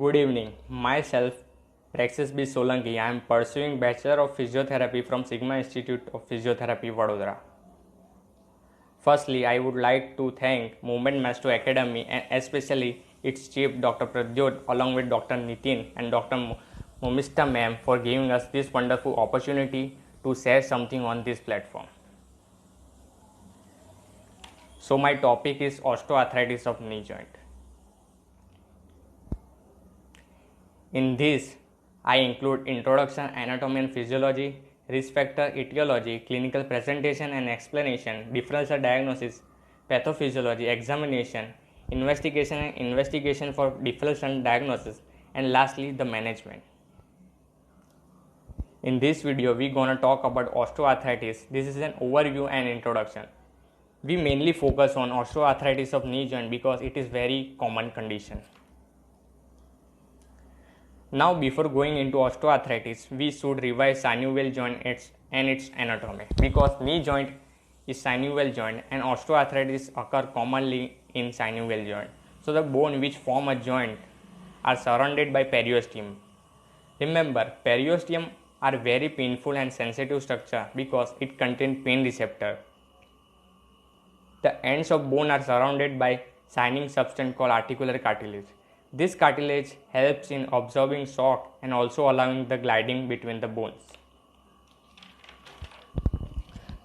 Good evening. Myself, Praxis B. Solanki. I am pursuing Bachelor of Physiotherapy from Sigma Institute of Physiotherapy, Vadodara. Firstly, I would like to thank Movement Master Academy and especially its chief Dr. Pradyot along with Dr. Nitin and Dr. Momista ma'am for giving us this wonderful opportunity to share something on this platform. So my topic is osteoarthritis of knee joint. In this, I include introduction, anatomy and physiology, risk factor, etiology, clinical presentation and explanation, differential diagnosis, pathophysiology, examination, investigation for differential diagnosis, and lastly the management. In this video, we gonna talk about osteoarthritis. This is an overview and introduction. We mainly focus on osteoarthritis of knee joint because it is very common condition. Now before going into osteoarthritis, we should revise synovial joint and its anatomy because knee joint is synovial joint and osteoarthritis occur commonly in synovial joint. So the bone which form a joint are surrounded by periosteum. Remember, periosteum are very painful and sensitive structure because it contains pain receptor. The ends of bone are surrounded by shining substance called articular cartilage. This cartilage helps in absorbing shock and also allowing the gliding between the bones.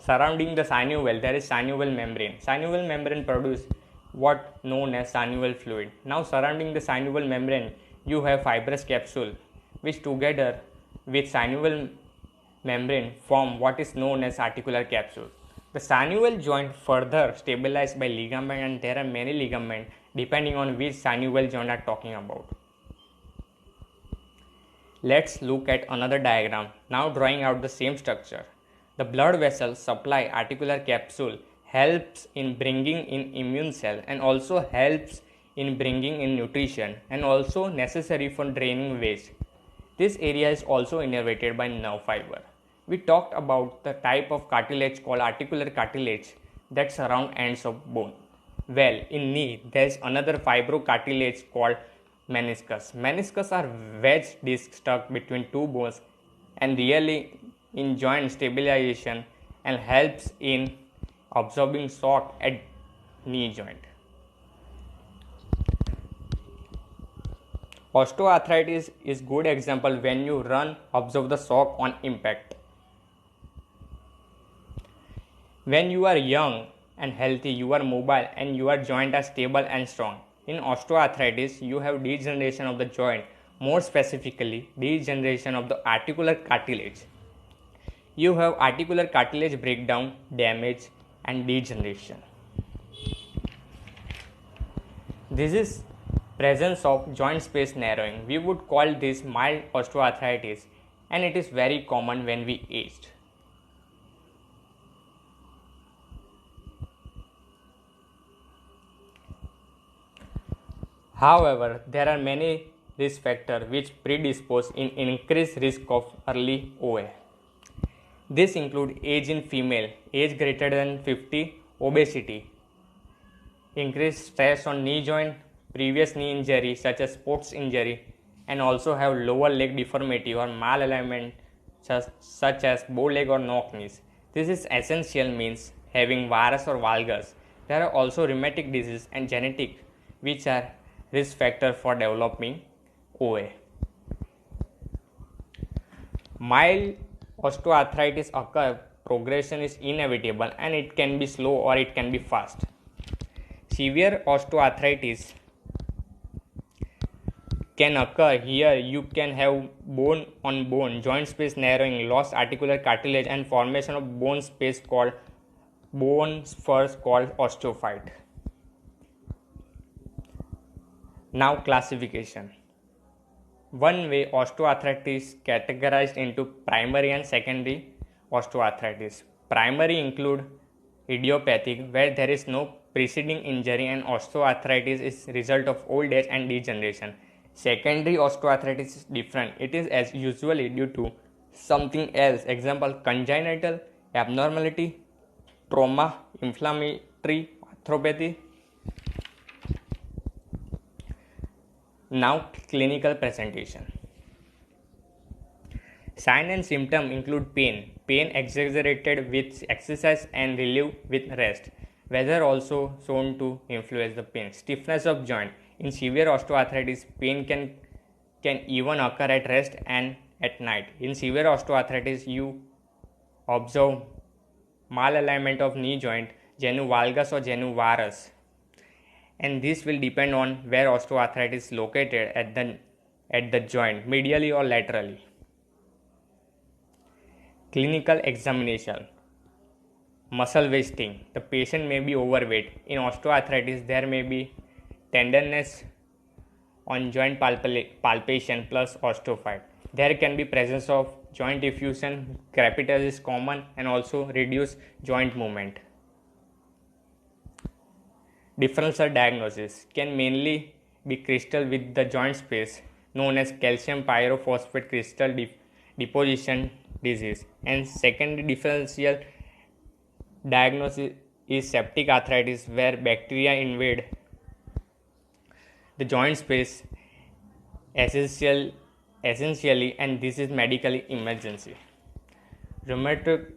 Surrounding the synovial, there is synovial membrane. Synovial membrane produces what known as synovial fluid. Now surrounding the synovial membrane, you have fibrous capsule which together with synovial membrane form what is known as articular capsule. The synovial joint further stabilized by ligament and there are many ligaments depending on which synovial joint are talking about. Let's look at another diagram, now drawing out the same structure. The blood vessels supply articular capsule helps in bringing in immune cell and also helps in bringing in nutrition and also necessary for draining waste. This area is also innervated by nerve fiber. We talked about the type of cartilage called articular cartilage that surround ends of bone. Well, in knee, there is another fibrocartilage called meniscus. Meniscus are wedge discs stuck between two bones and really in joint stabilization and helps in absorbing shock at knee joint. Osteoarthritis is good example when you run, absorb the shock on impact. When you are young and healthy, you are mobile and your joints are stable and strong. In osteoarthritis, you have degeneration of the joint, more specifically degeneration of the articular cartilage. You have articular cartilage breakdown, damage and degeneration. This is presence of joint space narrowing. We would call this mild osteoarthritis and it is very common when we aged. However, there are many risk factors which predispose in increased risk of early OA. This include age in female, age greater than 50, obesity, increased stress on knee joint, previous knee injury such as sports injury, and also have lower leg deformity or malalignment such as bow leg or knock knees. This is essential means having varus or valgus. There are also rheumatic disease and genetic which are risk factor for developing OA. Mild osteoarthritis occur, progression is inevitable and it can be slow or it can be fast. Severe osteoarthritis can occur. Here you can have bone on bone, joint space narrowing, lost articular cartilage and formation of bone space called bone spurs called osteophyte. Now classification. One way osteoarthritis categorized into primary and secondary osteoarthritis. Primary include idiopathic where there is no preceding injury and osteoarthritis is result of old age and degeneration. Secondary osteoarthritis is different. It is as usually due to something else. Example, congenital abnormality, trauma, inflammatory arthropathy. Now, clinical presentation. Sign and symptom include pain exaggerated with exercise and relief with rest. Weather also shown to influence the pain. Stiffness of joint. In severe osteoarthritis, pain can even occur at rest and at night. In severe osteoarthritis, you observe malalignment of knee joint, genu valgus or genu varus, and this will depend on where osteoarthritis is located at the joint, medially or laterally. Clinical examination. Muscle wasting. The patient may be overweight. In osteoarthritis, there may be tenderness on joint palpation plus osteophyte. There can be presence of joint effusion, crepitus is common, and also reduced joint movement. Differential diagnosis can mainly be crystal with the joint space known as calcium pyrophosphate crystal deposition disease, and secondary differential diagnosis is septic arthritis where bacteria invade the joint space essentially, and this is medically emergency. Rheumatoid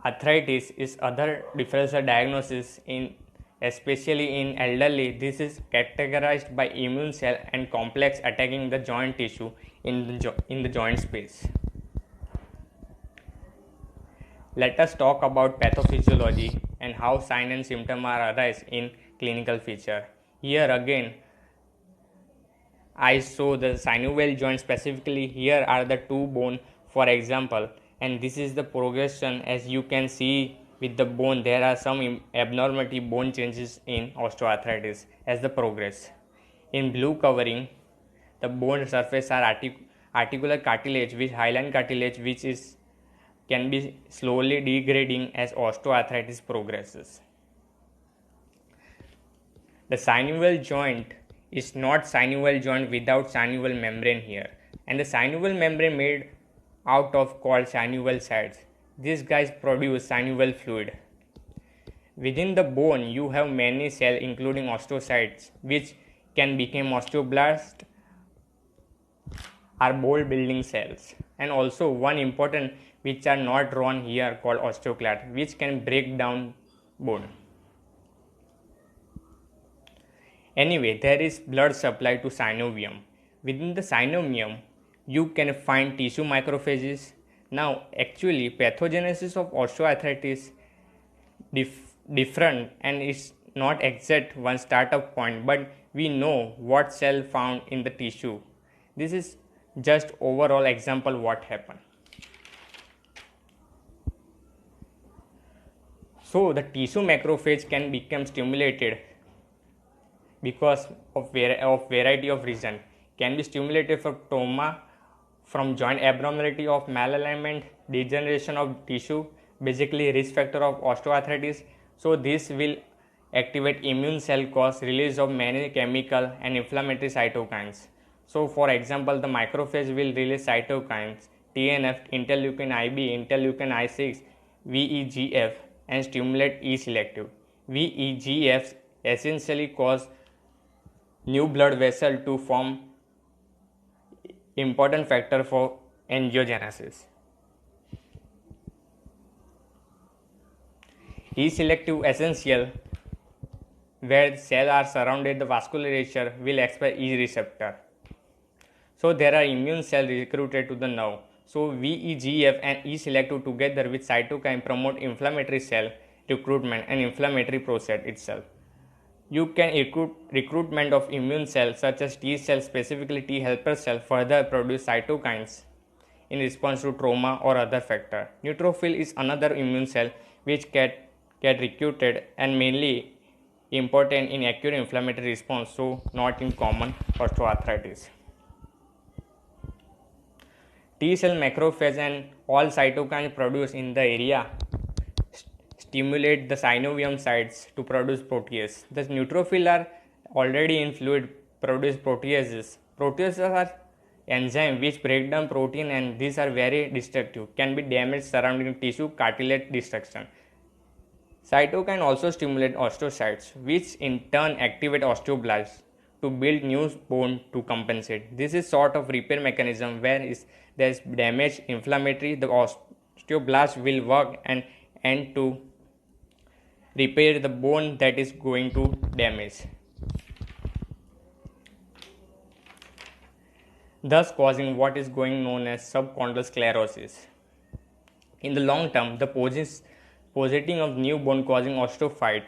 arthritis is other differential diagnosis in especially in elderly. This is characterized by immune cell and complex attacking the joint tissue in the joint space. Let us talk about pathophysiology and how sign and symptom are arise in clinical feature. Here again, I show the synovial joint specifically. Here are the two bone for example, and this is the progression. As you can see with the bone, there are some abnormality bone changes in osteoarthritis as the progress. In blue covering, the bone surface are articular cartilage with hyaline cartilage which is can be slowly degrading as osteoarthritis progresses. The synovial joint is not synovial joint without synovial membrane here, and the synovial membrane made out of called synovial sacs. These guys produce synovial fluid. Within the bone you have many cells including osteocytes which can become osteoblasts are bone building cells, and also one important which are not drawn here called osteoclast which can break down bone. Anyway, there is blood supply to synovium. Within the synovium, you can find tissue macrophages. Now, actually, pathogenesis of osteoarthritis different and it's not exact one startup point, but we know what cell found in the tissue. This is just overall example what happened. So the tissue macrophage can become stimulated because of variety of reason. Can be stimulated for trauma, from joint abnormality of malalignment, degeneration of tissue, basically risk factor of osteoarthritis. So this will activate immune cell cause release of many chemical and inflammatory cytokines. So for example, the macrophage will release cytokines TNF, interleukin IB, interleukin I6, VEGF, and stimulate E selective. VEGF essentially cause new blood vessel to form, important factor for angiogenesis. E selective essential where cells are surrounded the vasculature will expel E receptor. So there are immune cells recruited to the nerve. So VEGF and E selective together with cytokine promote inflammatory cell recruitment and inflammatory process itself. You can recruitment of immune cells such as T cells, specifically T helper cell, further produce cytokines in response to trauma or other factor. Neutrophil is another immune cell which get recruited and mainly important in acute inflammatory response, so not in common osteoarthritis. T cell, macrophage and all cytokines produced in the area stimulate the synovium sites to produce protease. The neutrophil are already in fluid produce proteases. Proteases are enzymes which break down protein, and these are very destructive, can be damaged surrounding tissue, cartilage destruction. Cytokine also stimulate osteocytes which in turn activate osteoblasts to build new bone to compensate. This is sort of repair mechanism where there is damage, inflammatory, the osteoblast will work and to repair the bone that is going to damage, thus causing what is going known as subchondral sclerosis. In the long term, the positing of new bone causing osteophyte,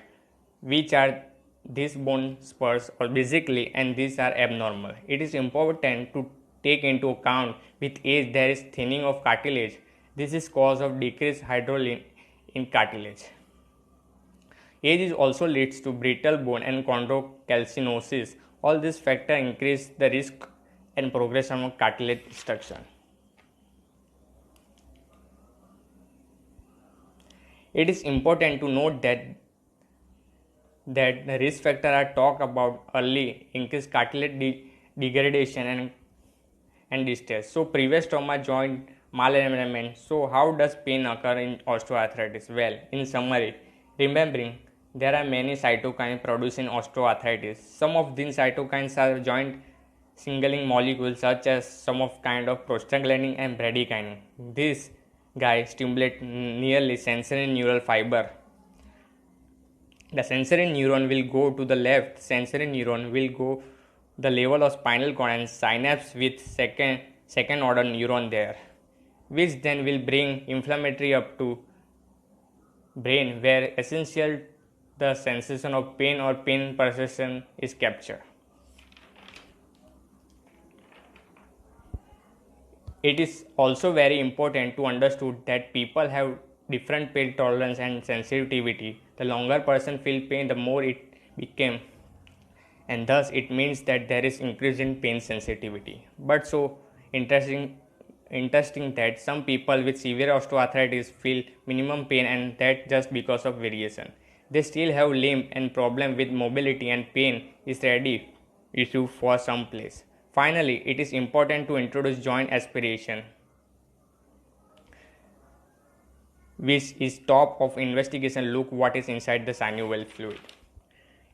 which are these bone spurs or basically, and these are abnormal. It is important to take into account with age there is thinning of cartilage. This is cause of decreased hydrogen in cartilage. Age is also leads to brittle bone and chondrocalcinosis. All these factors increase the risk and progression of cartilage destruction. It is important to note that the risk factors are talked about early increased cartilage degradation and distress. So previous trauma, joint malalignment. So how does pain occur in osteoarthritis? Well, in summary, remembering there are many cytokines produced in osteoarthritis. Some of these cytokines are joint signaling molecules such as some of kind of prostaglandin and bradykinin. These guys stimulate nearly sensory neural fiber. The sensory neuron will go to the left, sensory neuron will go the level of spinal cord and synapse with second order neuron there, which then will bring inflammatory up to brain where essential the sensation of pain or pain perception is captured. It is also very important to understand that people have different pain tolerance and sensitivity. The longer person feel pain, the more it became, and thus it means that there is increase in pain sensitivity. But so interesting that some people with severe osteoarthritis feel minimum pain, and that just because of variation. They still have limb and problem with mobility, and pain is ready issue for some place. Finally, it is important to introduce joint aspiration, which is top of investigation. Look what is inside the synovial fluid.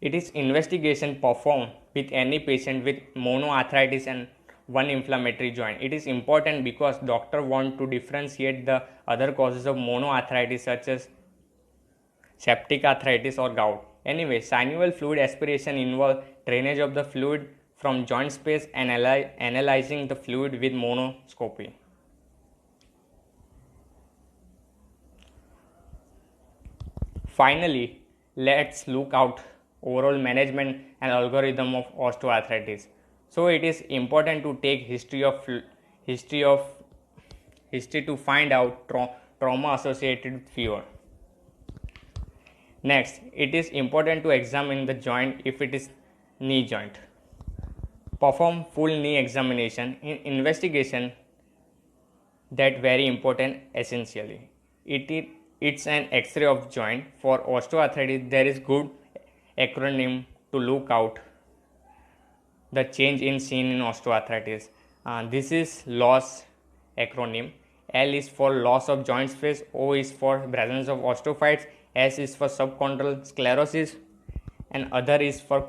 It is investigation performed with any patient with monoarthritis and one inflammatory joint. It is important because doctor want to differentiate the other causes of monoarthritis such as septic arthritis or gout. Anyway, synovial fluid aspiration involves drainage of the fluid from joint space and analyzing the fluid with monoscopy. Finally, let's look out overall management and algorithm of osteoarthritis. So it is important to take history to find out trauma associated with fever. Next, it is important to examine the joint if it is knee joint. Perform full knee examination. In investigation that very important essentially. It's an X-ray of joint. For osteoarthritis, there is good acronym to look out the change in seen in osteoarthritis. This is LOSS acronym. L is for loss of joint space, O is for presence of osteophytes, S is for subchondral sclerosis, and other is for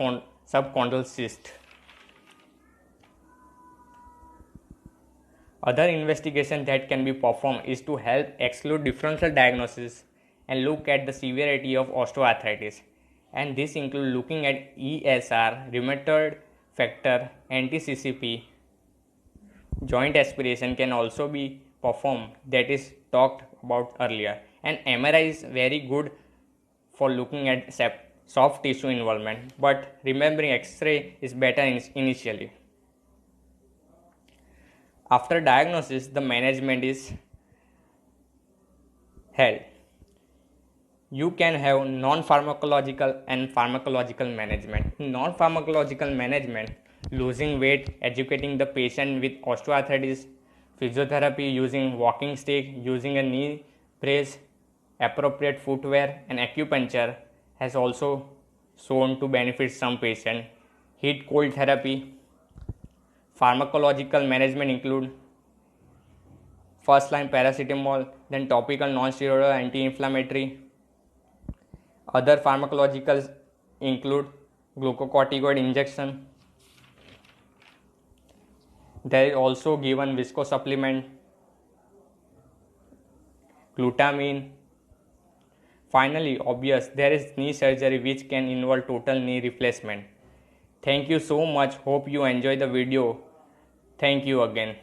subchondral cyst. Other investigation that can be performed is to help exclude differential diagnosis and look at the severity of osteoarthritis, and this include looking at ESR, rheumatoid factor, anti-CCP. Joint aspiration can also be performed, that is talked about earlier, and MRI is very good for looking at soft tissue involvement, but remembering X-ray is better initially. After diagnosis, the management is held. You can have non-pharmacological and pharmacological management. In non-pharmacological management, losing weight, educating the patient with osteoarthritis, physiotherapy using walking stick, using a knee brace, appropriate footwear, and acupuncture has also shown to benefit some patients. Heat cold therapy. Pharmacological management include first line paracetamol, then topical non-steroidal anti-inflammatory. Other pharmacologicals include glucocorticoid injection. There is also given visco supplement, glutamine. Finally, obvious, there is knee surgery which can involve total knee replacement. Thank you so much. Hope you enjoy the video. Thank you again.